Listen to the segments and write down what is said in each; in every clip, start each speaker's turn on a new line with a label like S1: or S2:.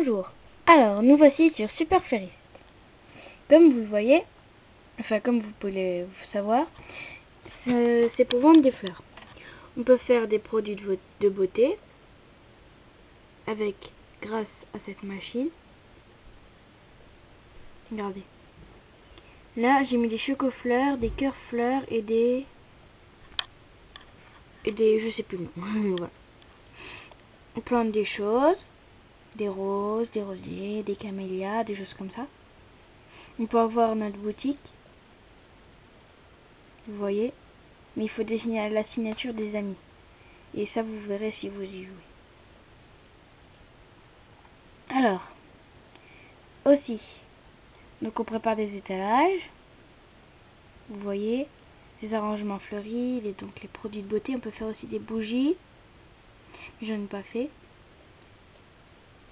S1: Bonjour. Alors, nous voici sur Super Fleuriste. Comme vous le voyez, enfin comme vous pouvez le savoir, c'est pour vendre des fleurs. On peut faire des produits de beauté grâce à cette machine. Regardez. Là, j'ai mis des chocofleurs, des cœurs fleurs et des je sais plus le nom. Voilà. On plante des choses, des roses, des rosiers, des camélias, des choses comme ça. On peut avoir notre boutique. Vous voyez, mais il faut dessiner la signature des amis. Et ça, vous verrez si vous y jouez. Alors, aussi, donc on prépare des étalages. Vous voyez, des arrangements fleuris, donc les produits de beauté. On peut faire aussi des bougies. Je n'en ai pas fait.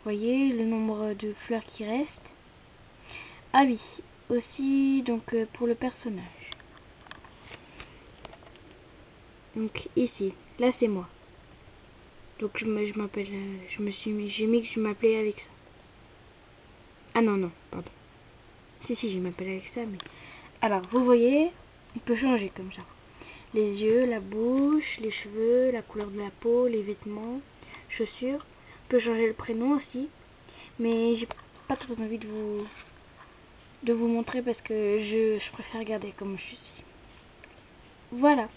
S1: Vous voyez le nombre de fleurs qui restent. Ah oui, aussi donc pour le personnage. Donc ici, là c'est moi. Donc j'ai mis que je m'appelais Alexa. Ah non, pardon. Si, je m'appelle Alexa, mais... Alors, vous voyez, on peut changer comme ça. Les yeux, la bouche, les cheveux, la couleur de la peau, les vêtements, chaussures. On peut changer le prénom aussi. Mais j'ai pas trop envie de vous montrer parce que je préfère regarder comme je suis. Voilà.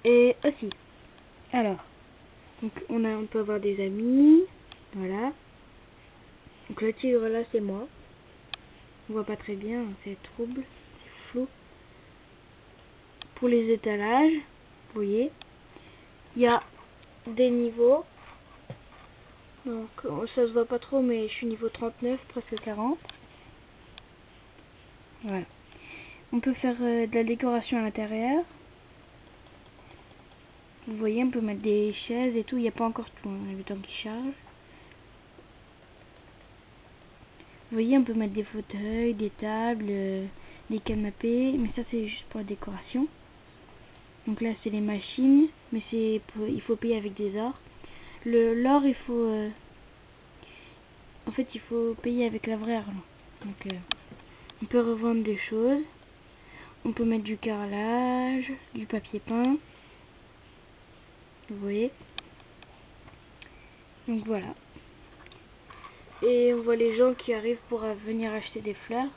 S1: Et aussi, alors, donc on peut avoir des amis. Voilà. Donc le tigre là, c'est moi. On voit pas très bien, c'est trouble, c'est flou. Pour les étalages, vous voyez, il y a des niveaux. Donc ça se voit pas trop, mais je suis niveau 39, presque 40. Voilà. On peut faire de la décoration à l'intérieur. Vous voyez, on peut mettre des chaises et tout. Il n'y a pas encore tout, on a le temps qui charge. Vous voyez, on peut mettre des fauteuils, des tables, des canapés. Mais ça, c'est juste pour la décoration. Donc là, c'est les machines. Mais il faut payer avec des ors. L'or, il faut... en fait, il faut payer avec la vraie argent. Donc, on peut revendre des choses. On peut mettre du carrelage, du papier peint. Vous voyez. Donc voilà. Et on voit les gens qui arrivent pour venir acheter des fleurs.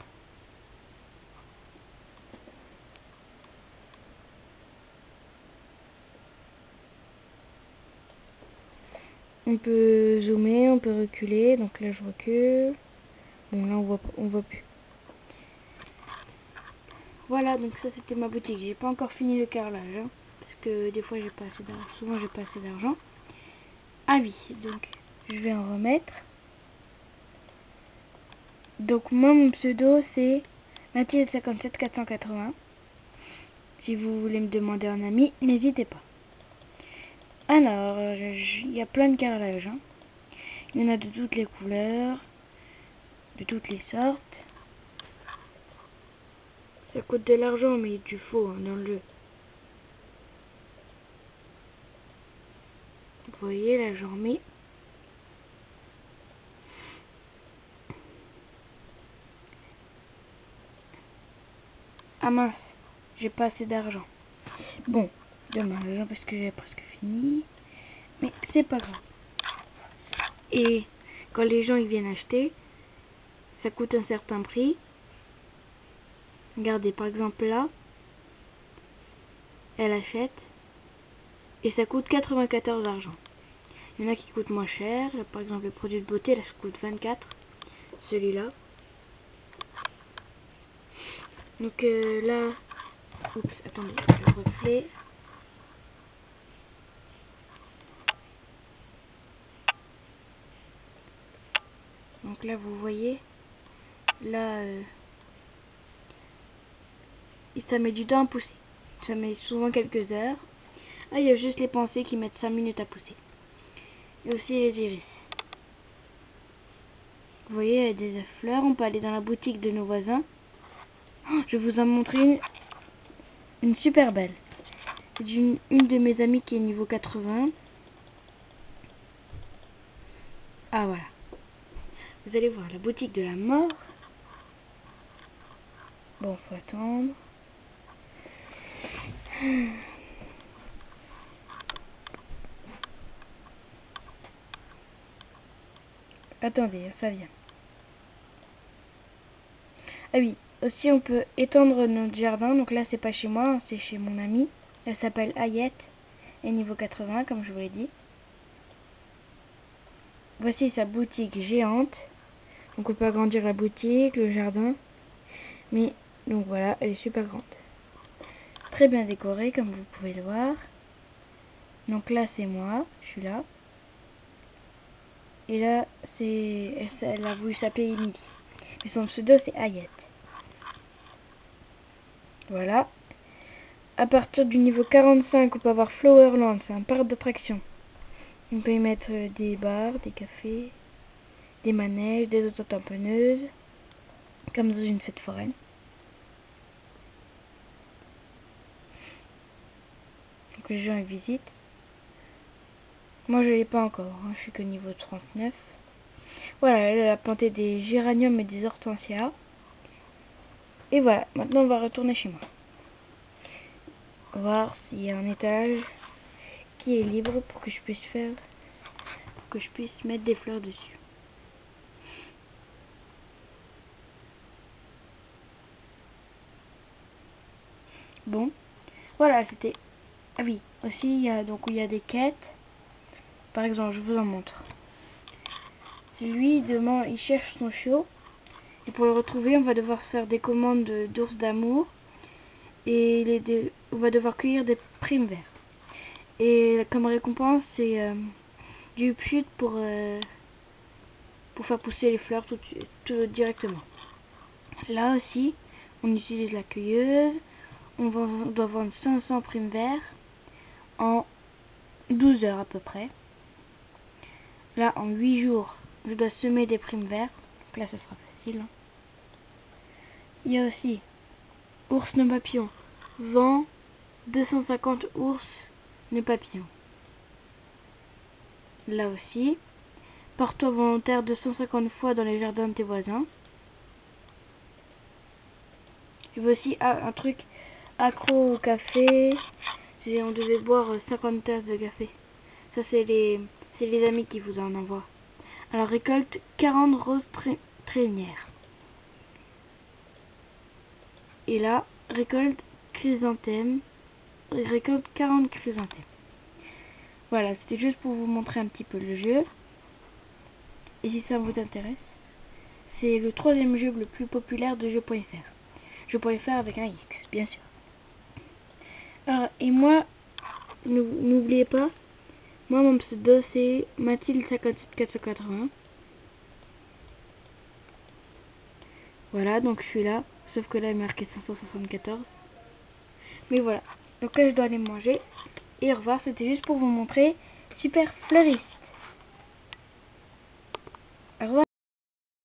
S1: On peut zoomer, on peut reculer. Donc là je recule. Bon là on voit plus. Voilà, donc ça c'était ma boutique. J'ai pas encore fini le carrelage, hein, parce que des fois j'ai pas assez d'argent. Souvent j'ai pas assez d'argent. Ah oui, donc je vais en remettre. Donc moi mon pseudo c'est Mathilde57480. Si vous voulez me demander un ami, n'hésitez pas. Alors, il y a plein de carrelages. Hein. Il y en a de toutes les couleurs, de toutes les sortes. Ça coûte de l'argent, mais du faux hein, dans le jeu. Vous voyez, là j'en remets. Ah mince, j'ai pas assez d'argent. Bon, dommage, parce que j'ai presque fini. Mais c'est pas grave. Et quand les gens ils viennent acheter, ça coûte un certain prix. Regardez, par exemple là, elle achète et ça coûte 94 argent. Il y en a qui coûtent moins cher. Là, par exemple, le produit de beauté, là, ça coûte 24. Celui-là. Donc là, oups, attendez, le reflet. Donc là, vous voyez, là, ça met du temps à pousser. Ça met souvent quelques heures. Ah, il y a juste les pensées qui mettent 5 minutes à pousser. Et aussi les iris. Vous voyez, il y a des fleurs. On peut aller dans la boutique de nos voisins. Oh, je vais vous en montrer une super belle. C'est une de mes amies qui est niveau 80. Ah, voilà. vous allez voir la boutique de la mort. Bon, faut attendre. Attendez, ça vient. Ah oui, aussi on peut étendre notre jardin. Donc là, c'est pas chez moi, c'est chez mon amie. Elle s'appelle Ayette. Et niveau 80, comme je vous l'ai dit. Voici sa boutique géante. Donc on peut agrandir la boutique, le jardin. Mais, donc voilà, elle est super grande. Très bien décorée, comme vous pouvez le voir. Donc là, c'est moi, je suis là. Et là, elle a voulu s'appeler Emily. Mais son pseudo, c'est Ayette. Voilà. À partir du niveau 45, on peut avoir Flowerland, c'est un parc d'attractions. On peut y mettre des bars, des cafés, des manèges, des autotamponneuses, comme dans une fête foraine. Donc les gens y visitent. Moi je l'ai pas encore, hein, je suis que niveau 39. Voilà, elle a planté des géraniums et des hortensias. Et voilà, maintenant on va retourner chez moi. Voir s'il y a un étage qui est libre pour que je puisse mettre des fleurs dessus. Bon, voilà, c'était... Ah oui, aussi il y a des quêtes. Par exemple, je vous en montre. Lui, demain, il cherche son chiot. Et pour le retrouver, on va devoir faire des commandes d'ours d'amour. Et on va devoir cueillir des primes verts. Et comme récompense, c'est du pchut pour faire pousser les fleurs tout directement. Là aussi, on utilise la cueilleuse. On doit vendre 500 primes verts en 12 heures à peu près. Là, en 8 jours, je dois semer des primes verts. Donc là, ça sera facile. Hein. Il y a aussi ours nœud papillon. Vend 250 ours nœud papillon. Là aussi, porte-toi volontaire 250 fois dans les jardins de tes voisins. Il y a aussi un truc accro au café. On devait boire 50 tasses de café. Ça, c'est les amis qui vous en envoient. Alors, récolte 40 roses trénières. Et là, récolte chrysanthème. Récolte 40 chrysanthèmes. Voilà, c'était juste pour vous montrer un petit peu le jeu. Et si ça vous intéresse, c'est le 3e jeu le plus populaire de jeux.fr. Jeux.fr avec un X, bien sûr. Alors, et moi, n'oubliez pas, moi mon pseudo c'est Mathilde57480. Voilà, donc je suis là, sauf que là il est marqué 574. Mais voilà, donc là je dois aller manger. Et au revoir, c'était juste pour vous montrer Super Fleuriste. Au revoir.